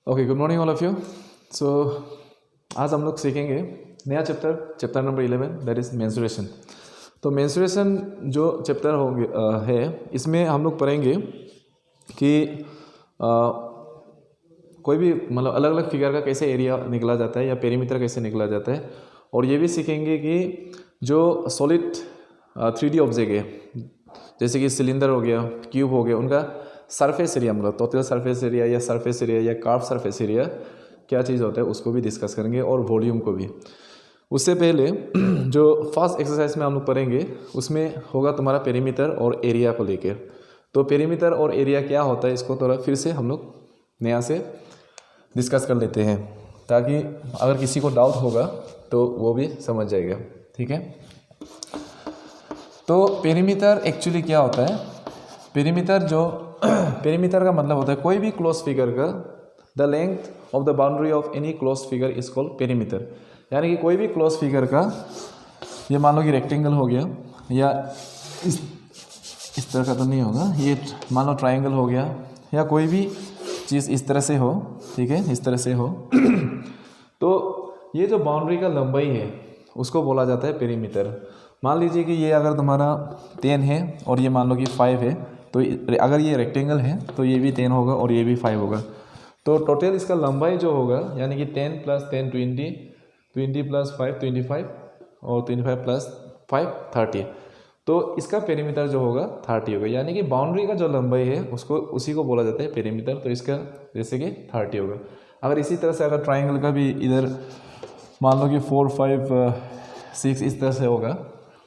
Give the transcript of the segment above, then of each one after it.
Okay, good morning all of you. So आज हम लोग सीखेंगे नया chapter number 11, that is menstruation. तो मेंस्ट्रुएशन जो चैप्टर होंगे है, इसमें हम लोग पढ़ेंगे कि कोई भी मतलब अलग अलग फिगर का कैसे एरिया निकला जाता है या पेरीमीटर कैसे निकला जाता है। और ये भी सीखेंगे कि जो सॉलिड 3D ऑब्जेक्ट है, जैसे कि सिलेंडर हो गया, क्यूब हो गया, उनका सरफेस एरिया मतलब टोटल सरफेस एरिया या सरफेस एरिया या कार्व सरफेस एरिया क्या चीज़ होता है उसको भी डिस्कस करेंगे, और वॉल्यूम को भी। उससे पहले जो फर्स्ट एक्सरसाइज में हम लोग पढ़ेंगे उसमें होगा तुम्हारा पेरीमीटर और एरिया को लेकर। तो पेरीमीटर और एरिया क्या होता है इसको थोड़ा फिर से हम लोग नया से डिस्कस कर लेते हैं, ताकि अगर किसी को डाउट होगा तो वो भी समझ जाएगा। ठीक है, तो पेरीमीटर एक्चुअली क्या होता है। पेरीमीटर का मतलब होता है कोई भी क्लोज फिगर का the length of the boundary of any close figure is called perimeter. यानी कि कोई भी क्लोज फिगर का, ये मान लो कि रेक्टेंगल हो गया, या इस तरह का तो नहीं होगा, ये मान लो ट्रायंगल हो गया, या कोई भी चीज़ इस तरह से हो, ठीक है, इस तरह से हो तो ये जो बाउंड्री का लंबाई है उसको बोला जाता है पेरीमीटर। मान लीजिए कि ये अगर तुम्हारा 10 है और ये मान लो कि 5 है, तो अगर ये रेक्टेंगल है तो ये भी 10 होगा और ये भी 5 होगा। तो टोटल इसका लंबाई जो होगा, यानी कि 10 + 10 20, 20 + 5 25, और 25 + 5 30। तो इसका पेरीमीटर जो होगा 30 होगा। यानी कि बाउंड्री का जो लंबाई है उसको उसी को बोला जाता है पेरीमीटर। तो इसका जैसे कि 30 होगा। अगर इसी तरह से अगर ट्राइंगल का भी इधर मान लो कि 4 5 6 इस तरह से होगा,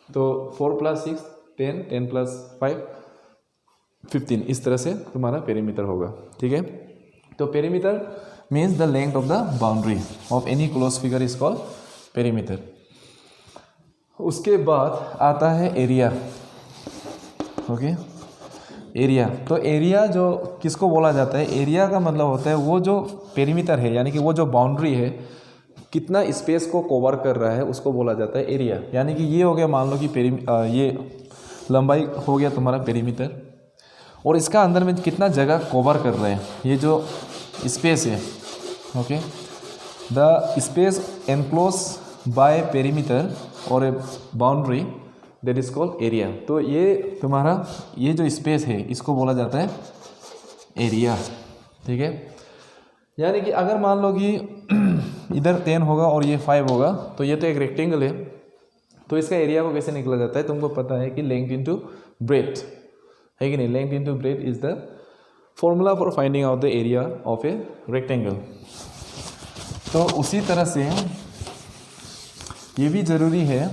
तो 4 + 6 10, 10 + 5 15, इस तरह से तुम्हारा पेरीमीटर होगा। ठीक है, तो perimeter means the length of the boundary of any close figure is called perimeter. उसके बाद आता है एरिया। Okay, area. तो एरिया जो किसको बोला जाता है, एरिया का मतलब होता है वो जो पेरीमीटर है, यानी कि वो जो बाउंड्री है कितना स्पेस को कवर कर रहा है उसको बोला जाता है एरिया। यानी कि ये हो गया, मान लो कि ये लंबाई हो गया तुम्हारा पेरीमीटर, और इसका अंदर में कितना जगह कवर कर रहे हैं, ये जो स्पेस है। Okay, the space enclose by perimeter और a boundary that is called area. तो ये तुम्हारा ये जो स्पेस है इसको बोला जाता है एरिया। ठीक है, यानी कि अगर मान लो कि इधर 10 होगा और ये 5 होगा, तो ये तो एक रेक्टेंगल है, तो इसका एरिया को कैसे निकला जाता है तुमको पता है कि लेंथ इनटू ब्रेथ है कि नहीं। Length into breadth is the formula for finding out the area of a rectangle. तो उसी तरह से ये भी ज़रूरी है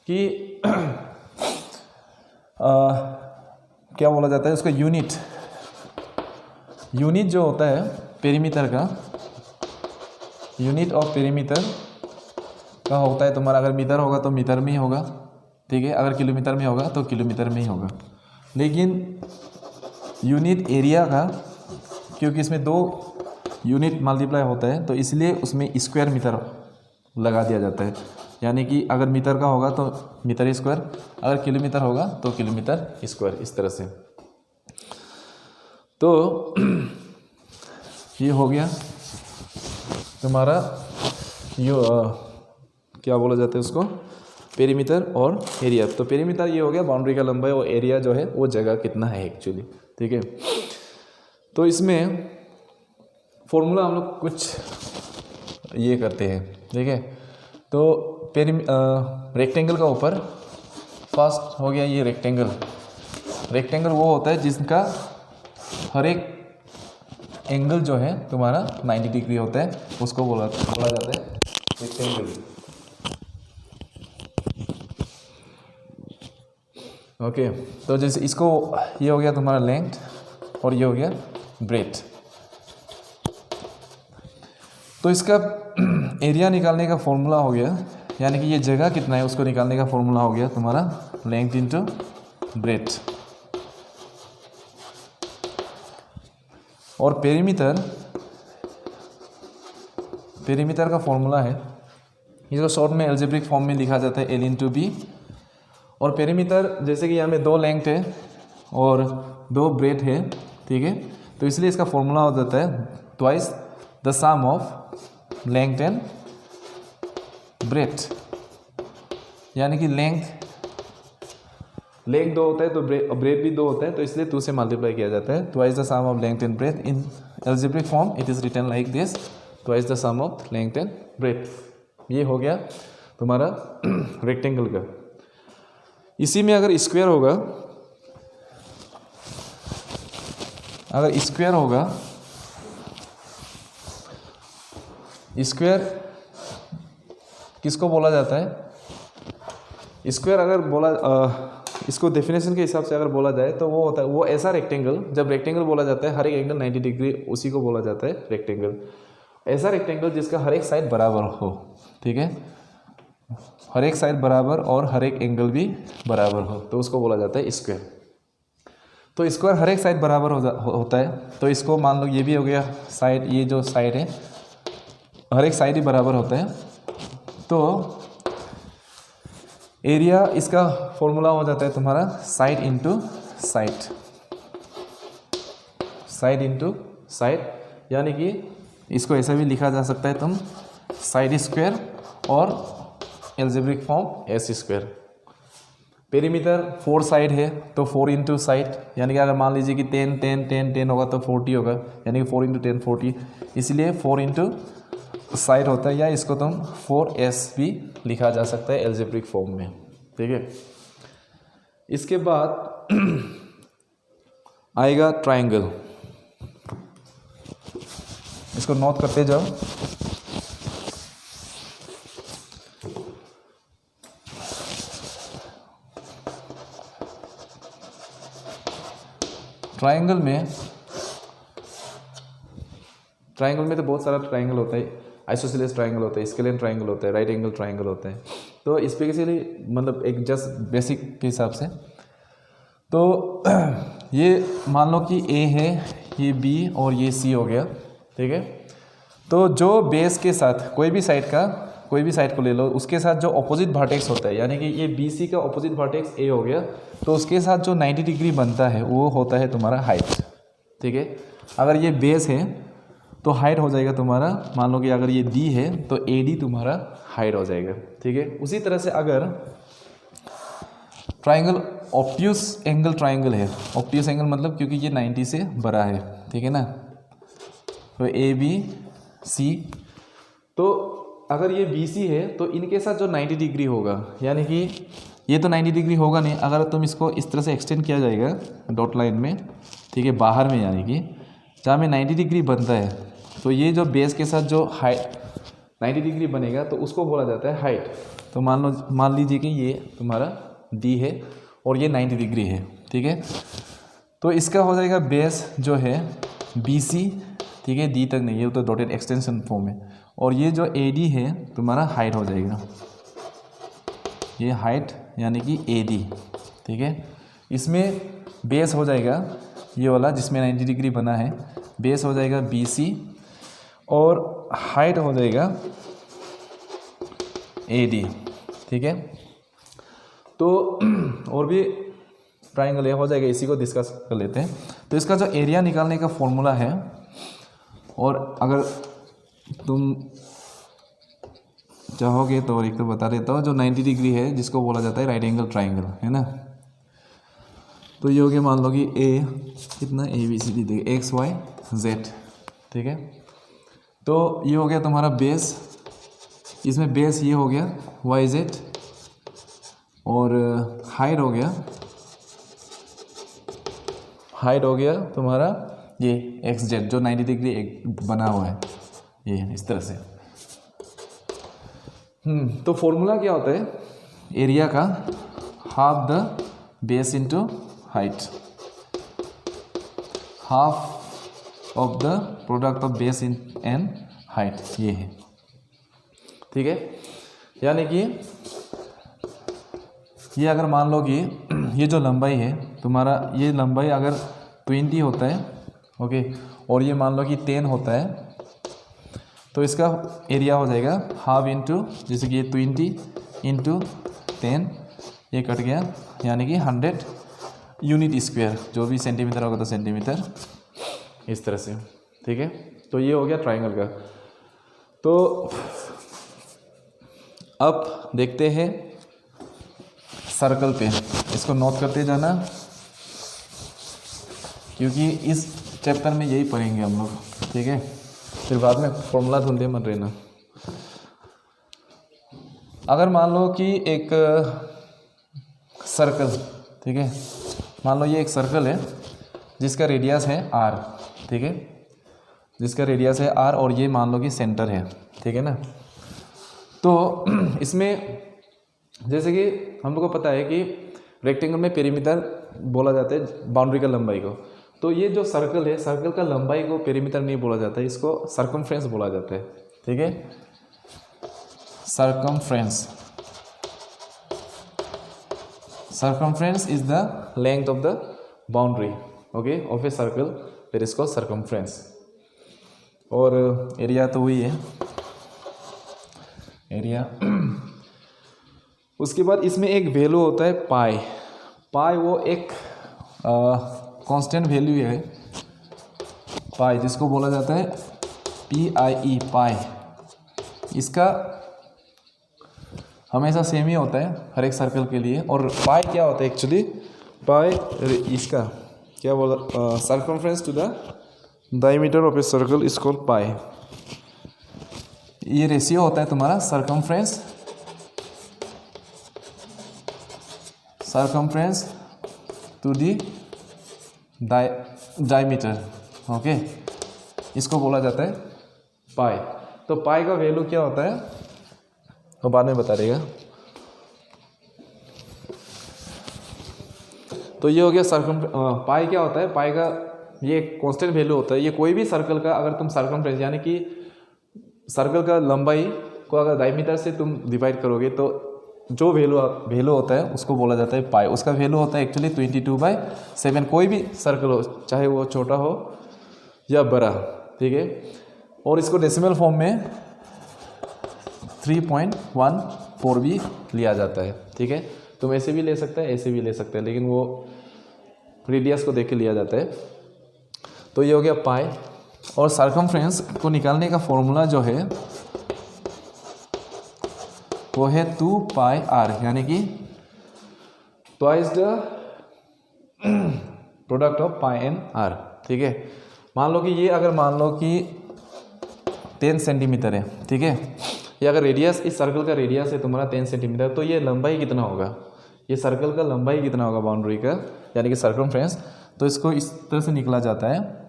कि क्या बोला जाता है उसका यूनिट जो होता है पेरीमीटर का, यूनिट ऑफ पेरीमीटर का होता है तुम्हारा, अगर मीटर होगा तो मीटर में ही होगा, ठीक है, अगर किलोमीटर में होगा तो किलोमीटर में ही होगा। लेकिन यूनिट एरिया का, क्योंकि इसमें 2 यूनिट मल्टीप्लाई होता है तो इसलिए उसमें स्क्वायर मीटर लगा दिया जाता है। यानी कि अगर मीटर का होगा तो मीटर स्क्वायर, अगर किलोमीटर होगा तो किलोमीटर स्क्वायर, इस तरह से। तो ये हो गया तुम्हारा क्या बोला जाता है उसको, पेरीमीटर और एरिया। तो पेरीमीटर ये हो गया बाउंड्री का लंबाई, और एरिया जो है वो जगह कितना है एक्चुअली। ठीक है, तो इसमें फॉर्मूला हम लोग कुछ ये करते हैं। ठीक है, तो रेक्टेंगल का ऊपर फर्स्ट हो गया ये रेक्टेंगल वो होता है जिसका हर एक एंगल जो है तुम्हारा 90 डिग्री होता है, उसको बोला जाता है रेक्टेंगल। ओके, तो जैसे इसको, ये हो गया तुम्हारा लेंथ और ये हो गया ब्रेथ। तो इसका एरिया निकालने का फॉर्मूला हो गया, यानी कि ये जगह कितना है उसको निकालने का फॉर्मूला हो गया तुम्हारा लेंथ इनटू ब्रेथ। और पेरीमीटर का फॉर्मूला है, इसको शॉर्ट में एल्जेब्रिक फॉर्म में लिखा जाता है L/B। और पेरीमीटर जैसे कि यहाँ में 2 लेंथ है और 2 ब्रेथ है, ठीक है, तो तो इसलिए इसका फॉर्मूला हो जाता है twice the sum of length and breadth, यानी कि लेंथ दो होता है तो ब्रेथ भी दो होता है, तो इसलिए 2 से मल्टीप्लाई किया जाता है। Twice the sum of length and breadth in algebraic form it is written like this, twice the sum of length and breadth. ये हो गया तुम्हारा रेक्टेंगल का। इसी में अगर स्क्वायर होगा, स्क्वायर किसको बोला जाता है? स्क्वायर अगर बोला इसको डेफिनेशन के हिसाब से अगर बोला जाए तो वो होता है वो ऐसा रेक्टेंगल, जब रेक्टेंगल बोला जाता है हर एक एंगल 90 डिग्री, उसी को बोला जाता है रेक्टेंगल। ऐसा रेक्टेंगल जिसका हर एक साइड बराबर हो, ठीक है, हर एक साइड बराबर और हर एक एंगल भी बराबर हो, तो उसको बोला जाता है स्क्वायर। तो स्क्वायर हर एक साइड बराबर होता है, तो इसको मान लो ये भी हो गया साइड, ये जो साइड है हर एक साइड ही बराबर होता है, तो एरिया इसका फॉर्मूला हो जाता है तुम्हारा साइड इंटू साइड, यानी कि इसको ऐसा भी लिखा जा सकता है तुम साइड स्क्वायर और algebraic form S square. Perimeter 4 side है तो 4 इंटू साइड, यानी कि अगर मान लीजिए कि 10 10 10 10 होगा तो 40 होगा, यानी कि 4 इंटू 10 40, इसलिए 4 इंटू साइड होता है, या इसको तुम 4s भी लिखा जा सकता है एल्जेब्रिक फॉर्म में, ठीक है। इसके बाद आएगा ट्रायंगल, इसको नोट करते जाओ। ट्रायंगल में तो बहुत सारा ट्रायंगल होता है, आइसोसेलेस ट्रायंगल होता है, स्केलियन ट्रायंगल होता है, राइट एंगल ट्रायंगल होता है। तो स्पेशली मतलब एक जस्ट बेसिक के हिसाब से, तो ये मान लो कि ए है, ये बी और ये सी हो गया, ठीक है। तो जो बेस के साथ कोई भी साइड को ले लो, उसके साथ जो ऑपोजिट वर्टेक्स होता है, यानी कि ये बी सी का ऑपोजिट वर्टेक्स ए हो गया, तो उसके साथ जो 90 डिग्री बनता है वो होता है तुम्हारा हाइट, ठीक है। अगर ये बेस है तो हाइट हो जाएगा तुम्हारा, मान लो कि अगर ये डी है तो ए डी तुम्हारा हाइट हो जाएगा, ठीक है। उसी तरह से अगर ट्राइंगल ऑब्ट्यूस एंगल ट्राइंगल है, ऑब्ट्यूस एंगल मतलब क्योंकि ये 90 से बड़ा है, ठीक है ना, तो ए बी सी, तो अगर ये बी सी है तो इनके साथ जो 90 डिग्री होगा, यानी कि ये तो 90 डिग्री होगा नहीं, अगर तुम इसको इस तरह से एक्सटेंड किया जाएगा डॉट लाइन में, ठीक है, बाहर में, यानी कि जहाँ में 90 डिग्री बनता है, तो ये जो बेस के साथ जो हाइट 90 डिग्री बनेगा तो उसको बोला जाता है हाइट। तो मान लीजिए कि ये तुम्हारा डी है और ये 90 डिग्री है, ठीक है। तो इसका हो जाएगा बेस जो है बी सी, ठीक है, डी तक नहीं, ये तो डॉटेड एक्सटेंशन फॉर्म है, और ये जो ए डी है तुम्हारा हाइट हो जाएगा, ये हाइट यानी कि ए डी, ठीक है। इसमें बेस हो जाएगा ये वाला जिसमें 90 डिग्री बना है, बेस हो जाएगा बी सी और हाइट हो जाएगा ए डी, ठीक है। तो और भी ट्राइंगल हो जाएगा, इसी को डिस्कस कर लेते हैं। तो इसका जो एरिया निकालने का फॉर्मूला है, और अगर तुम चाहोगे तो और एक तो बता देता हूँ, जो 90 डिग्री है जिसको बोला जाता है राइट एंगल ट्राइंगल, है ना। तो ये हो गया, मान लो कि ए कितना ए बी सी डी देखिए एक्स वाई जेड, ठीक है। तो ये हो गया तुम्हारा बेस, इसमें बेस ये हो गया वाई जेड, और हाइट हो गया तुम्हारा ये एक्स जेड जो 90 डिग्री एक बना हुआ है, ये इस तरह से। तो फॉर्मूला क्या होता है एरिया का, half the base into height, half of the product of base in and height, ये है, ठीक है। यानी कि ये अगर मान लो कि ये जो लंबाई है तुम्हारा, ये लंबाई अगर 20 होता है, ओके, और ये मान लो कि 10 होता है, तो इसका एरिया हो जाएगा हाफ इंटू, जैसे कि ये 20 इंटू 10, ये कट गया, यानी कि 100 यूनिट स्क्वायर, जो भी सेंटीमीटर होगा तो सेंटीमीटर, इस तरह से, ठीक है। तो ये हो गया ट्राइंगल का। तो अब देखते हैं सर्कल पे, इसको नोट करते जाना क्योंकि इस चैप्टर में यही पढ़ेंगे हम लोग, ठीक है। फिर बाद में फॉर्मूला ढूंढे मत रहना। अगर मान लो कि एक सर्कल, ठीक है, मान लो ये एक सर्कल है जिसका रेडियस है r, ठीक है, जिसका रेडियस है r और ये मान लो कि सेंटर है, ठीक है ना। तो इसमें जैसे कि हम लोग को पता है कि रेक्टेंगल में पेरीमीटर बोला जाता है बाउंड्री का लंबाई को। तो ये जो सर्कल है, सर्कल का लंबाई को पेरीमीटर नहीं बोला जाता है, इसको सर्कमफ्रेंस बोला जाता है, ठीक है। Circumference, circumference is the length of the boundary, okay, of a circle, that is called circumference। और एरिया तो वही है, एरिया। उसके बाद इसमें एक वैल्यू होता है पाई। पाई वो एक कांस्टेंट वैल्यू है पाई, जिसको बोला जाता है PIE, पाई। इसका हमेशा सेम ही होता है हर एक सर्कल के लिए। और पाई क्या होता है एक्चुअली, पाई इसका क्या बोला, circumference to the diameter of a circle is called pi. ये रेशियो होता है तुम्हारा circumference to the diameter, okay, इसको बोला जाता है पाई। तो पाई का वैल्यू क्या होता है तो बाद में बता देगा। तो ये हो गया पाई क्या होता है, पाई का ये कांस्टेंट वैल्यू होता है। ये कोई भी सर्कल का अगर तुम सर्कमफ्रेंस यानी कि सर्कल का लंबाई को अगर डायमीटर से तुम डिवाइड करोगे तो जो वैल्यू होता है उसको बोला जाता है पाई। उसका वैल्यू होता है एक्चुअली 22/7। कोई भी सर्कल हो, चाहे वो छोटा हो या बड़ा, ठीक है। और इसको डेसिमल फॉर्म में 3.14 भी लिया जाता है, ठीक है। तुम ऐसे भी ले सकते हैं, ऐसे भी ले सकते हैं, लेकिन वो रेडियस को देख के लिया जाता है। तो ये हो गया पाई। और सर्कमफ्रेंस को निकालने का फॉर्मूला जो है वो है 2πr, यानी कि twice the product of pi and r, ठीक है। मान लो कि ये अगर मान लो कि 10 सेंटीमीटर है, ठीक है। ये अगर रेडियस, इस सर्कल का रेडियस है तुम्हारा 10 सेंटीमीटर, तो ये लंबाई कितना होगा, ये सर्कल का लंबाई कितना होगा बाउंड्री का, यानी कि सर्कमफ्रेंस। तो इसको इस तरह से निकला जाता है।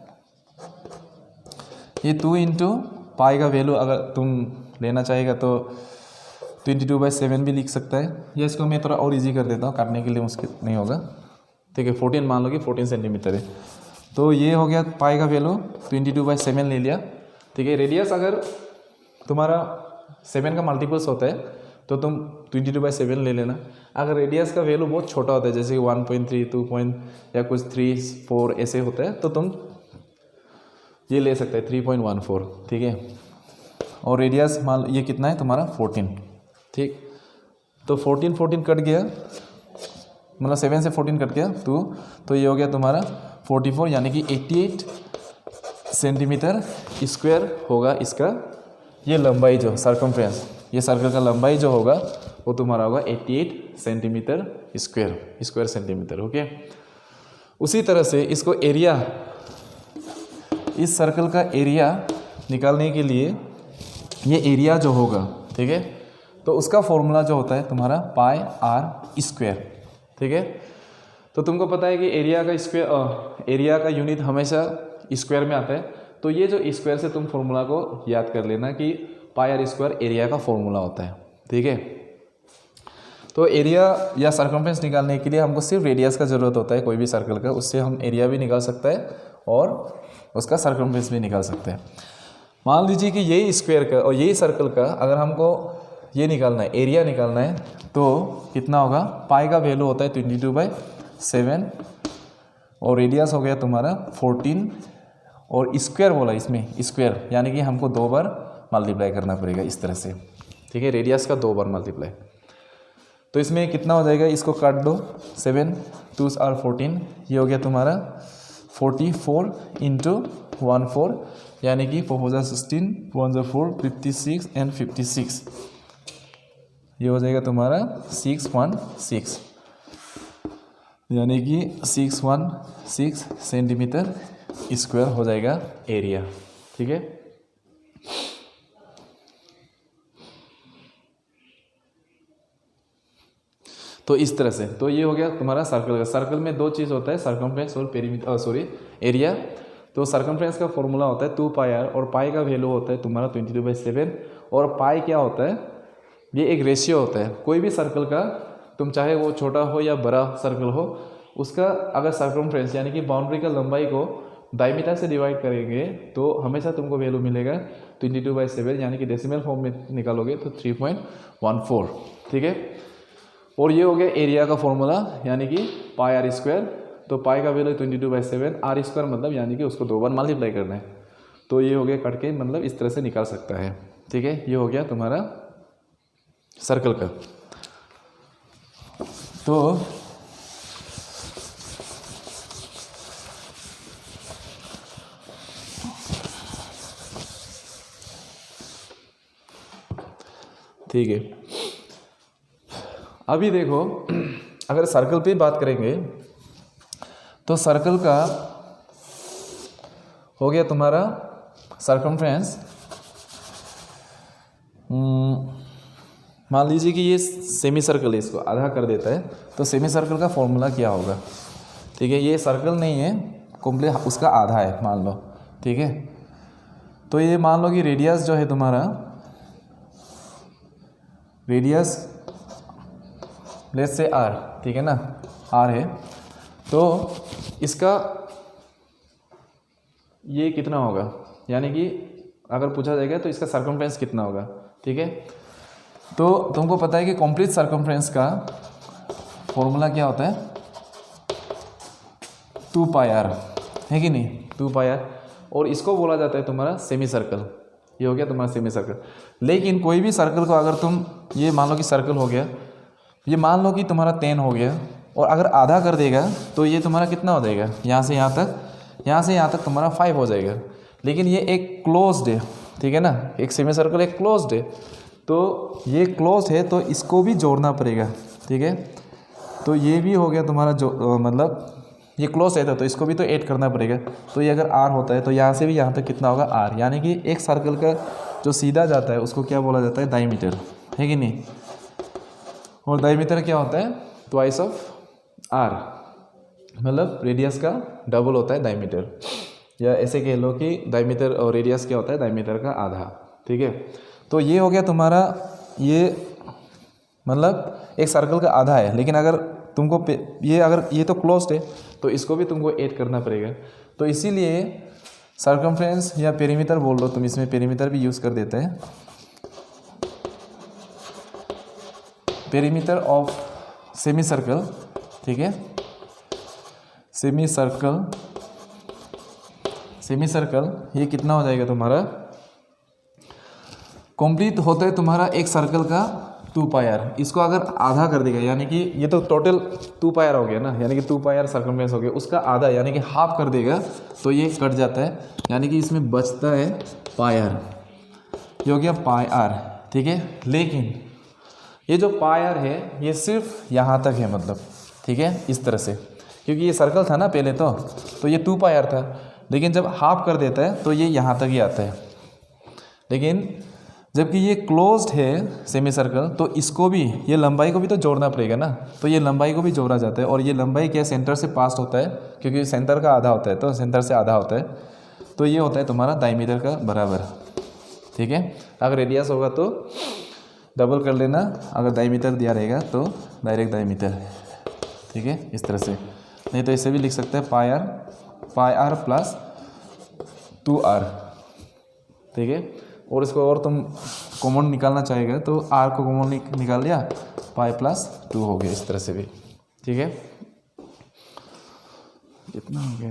ये 2 इंटू पाई का वैल्यू अगर तुम लेना चाहेगा तो 22/7 भी लिख सकता है। या इसको मैं थोड़ा और इजी कर देता हूँ, काटने के लिए मुश्किल नहीं होगा, ठीक है। 14 मान लो कि 14 सेंटीमीटर है, तो ये हो गया पाई का वैल्यू 22/7 ले लिया, ठीक है। रेडियस अगर तुम्हारा 7 का मल्टीपल्स होता है तो तुम 22/7 ले लेना। अगर रेडियस का वैल्यू बहुत छोटा होता है, जैसे 1.3, 2 या कुछ 3, 4 ऐसे होता है, तो तुम ये ले सकते हैं 3.14, ठीक है। और रेडियस मान लो ये कितना है तुम्हारा 14, ठीक। तो 14 कट गया, मतलब 7 से 14 कट गया 2, तो ये हो गया तुम्हारा 44, यानी कि 88 सेंटीमीटर स्क्वायर होगा इसका ये लंबाई जो सर्कमफ्रेंस, ये सर्कल का लंबाई जो होगा वो तुम्हारा होगा 88 सेंटीमीटर स्क्वायर सेंटीमीटर, ओके। उसी तरह से इसको एरिया, इस सर्कल का एरिया निकालने के लिए ये एरिया जो होगा, ठीक है, तो उसका फॉर्मूला जो होता है तुम्हारा पाई आर स्क्वायर, ठीक है। तो तुमको पता है कि एरिया का स्क्वायर, एरिया का यूनिट हमेशा स्क्वायर में आता है। तो ये जो स्क्वायर से तुम फॉर्मूला को याद कर लेना कि पाई आर स्क्वायर एरिया का फॉर्मूला होता है, ठीक है। तो एरिया या सर्कमफ्रेंस निकालने के लिए हमको सिर्फ रेडियस का ज़रूरत होता है कोई भी सर्कल का, उससे हम एरिया भी निकाल सकते हैं और उसका सर्कमफ्रेंस भी निकाल सकते हैं। मान लीजिए कि यही स्क्वायर का और यही सर्कल का अगर हमको ये निकालना है, एरिया निकालना है, तो कितना होगा, पाई का वैल्यू होता है 22/7 और रेडियस हो गया तुम्हारा 14 और स्क्वायर बोला इसमें स्क्वायर, यानी कि हमको 2 बार मल्टीप्लाई करना पड़ेगा इस तरह से, ठीक है। रेडियस का 2 बार मल्टीप्लाई, तो इसमें कितना हो जाएगा, इसको काट दो, 7 2 14, ये हो गया तुम्हारा 44 इंटू 14, यानी कि 4 4 16, 4 1 4, 56 एंड 56, ये हो जाएगा तुम्हारा 616, यानी कि 616 सेंटीमीटर स्क्वायर हो जाएगा एरिया। ठीक है, तो इस तरह से, तो ये हो गया तुम्हारा सर्कल का। सर्कल में दो चीज़ होता है, सर्कमफ्रेंस और पेरीमीटर, एरिया। तो सर्कमफ्रेंस का फॉर्मूला होता है 2πr, और पाई का वैल्यू होता है तुम्हारा 22/7, और पाई क्या होता है, ये एक रेशियो होता है। कोई भी सर्कल का, तुम चाहे वो छोटा हो या बड़ा सर्कल हो, उसका अगर सर्कमफ्रेंस यानी कि बाउंड्री का लंबाई को डायमीटर से डिवाइड करेंगे तो हमेशा तुमको वैल्यू मिलेगा 22/7, यानी कि डेसिमल फॉर्म में निकालोगे तो 3.14। ठीक है, और ये हो गया एरिया का फॉर्मूला, यानी कि पाई आर स्क्वायर। तो पाई का वैल्यू 22/7, आर स्क्वायर मतलब यानी कि उसको 2 बार मल्टीप्लाई करना है। तो ये हो गया कट के, मतलब इस तरह से निकाल सकता है। ठीक है, ये हो गया तुम्हारा सर्कल का। तो ठीक है, अभी देखो अगर सर्कल पे बात करेंगे तो सर्कल का हो गया तुम्हारा सर्कमफ्रेंस। मान लीजिए कि ये सेमी सर्कल है, इसको आधा कर देता है, तो सेमी सर्कल का फॉर्मूला क्या होगा। ठीक है, ये सर्कल नहीं है कंप्लीट, उसका आधा है मान लो। ठीक है, तो ये मान लो कि रेडियस जो है तुम्हारा, रेडियस लेट्स से आर, ठीक है ना, आर है, तो इसका ये कितना होगा, यानी कि अगर पूछा जाएगा तो इसका सर्कमफ्रेंस कितना होगा। ठीक है, तो तुमको पता है कि कंप्लीट सर्कमफ्रेंस का फॉर्मूला क्या होता है, 2πr, है कि नहीं, 2πr, और इसको बोला जाता है तुम्हारा सेमी सर्कल। ये हो गया तुम्हारा सेमी सर्कल। लेकिन कोई भी सर्कल को अगर तुम, ये मान लो कि सर्कल हो गया, ये मान लो कि तुम्हारा 10 हो गया, और अगर आधा कर देगा तो ये तुम्हारा कितना हो जाएगा, यहाँ से यहाँ तक, यहाँ से यहाँ तक तुम्हारा 5 हो जाएगा। लेकिन ये एक क्लोज्ड है, ठीक है ना, एक सेमी सर्कल एक क्लोज्ड है, तो ये क्लोज्ड है तो इसको भी जोड़ना पड़ेगा। ठीक है, तो ये भी हो गया तुम्हारा जो मतलब ये क्लोज है तो इसको भी तो ऐड करना पड़ेगा। तो ये अगर आर होता है तो यहाँ से भी यहाँ तक कितना होगा, आर, यानी कि एक सर्कल का जो सीधा जाता है उसको क्या बोला जाता है, डायमीटर, है कि नहीं। और डायमीटर क्या होता है, ट्वाइस ऑफ आर, मतलब रेडियस का डबल होता है डायमीटर, या ऐसे कह लो कि डायमीटर और रेडियस क्या होता है, डायमीटर का आधा। ठीक है, तो ये हो गया तुम्हारा, ये मतलब एक सर्कल का आधा है। लेकिन अगर तुमको ये, अगर ये तो क्लोज्ड है तो इसको भी तुमको ऐड करना पड़ेगा। तो इसीलिए सर्कमफ्रेंस या पेरीमीटर बोल लो तुम, इसमें पेरीमीटर भी यूज़ कर देते हैं, पेरीमीटर ऑफ सेमी सर्कल। ठीक है, सेमी सर्कल, सेमी सर्कल ये कितना हो जाएगा तुम्हारा, कंप्लीट होता है तुम्हारा एक सर्कल का 2πr, इसको अगर आधा कर देगा, यानी कि ये तो टोटल 2πr हो गया ना, यानी कि 2πr सर्कमफ्रेंस हो गया, उसका आधा यानी कि हाफ कर देगा तो ये कट जाता है, यानी कि इसमें बचता है πr, ये हो गया πr। ठीक है, लेकिन ये जो πr है ये सिर्फ यहाँ तक है, मतलब ठीक है, इस तरह से, क्योंकि ये सर्कल था ना पहले तो ये 2πr था, लेकिन जब हाफ कर देता है तो ये यहाँ तक ही आता है। लेकिन जबकि ये क्लोज्ड है सेमी सर्कल, तो इसको भी, ये लंबाई को भी तो जोड़ना पड़ेगा ना, तो ये लंबाई को भी जोड़ा जाता है। और ये लंबाई क्या, सेंटर से पास होता है, क्योंकि सेंटर का आधा होता है, तो सेंटर से आधा होता है, तो ये होता है तुम्हारा डायमीटर का बराबर। ठीक है, अगर रेडियस होगा तो डबल कर लेना, अगर डायमीटर दिया रहेगा तो डायरेक्ट डायमीटर। ठीक है, इस तरह से, नहीं तो इसे भी लिख सकते हैं πr प्लस 2r। ठीक है, और इसको और तुम कॉमन निकालना चाहेगा तो r को कॉमन निकाल लिया, पाई प्लस 2 हो गया, इस तरह से भी। ठीक है, कितना हो गया।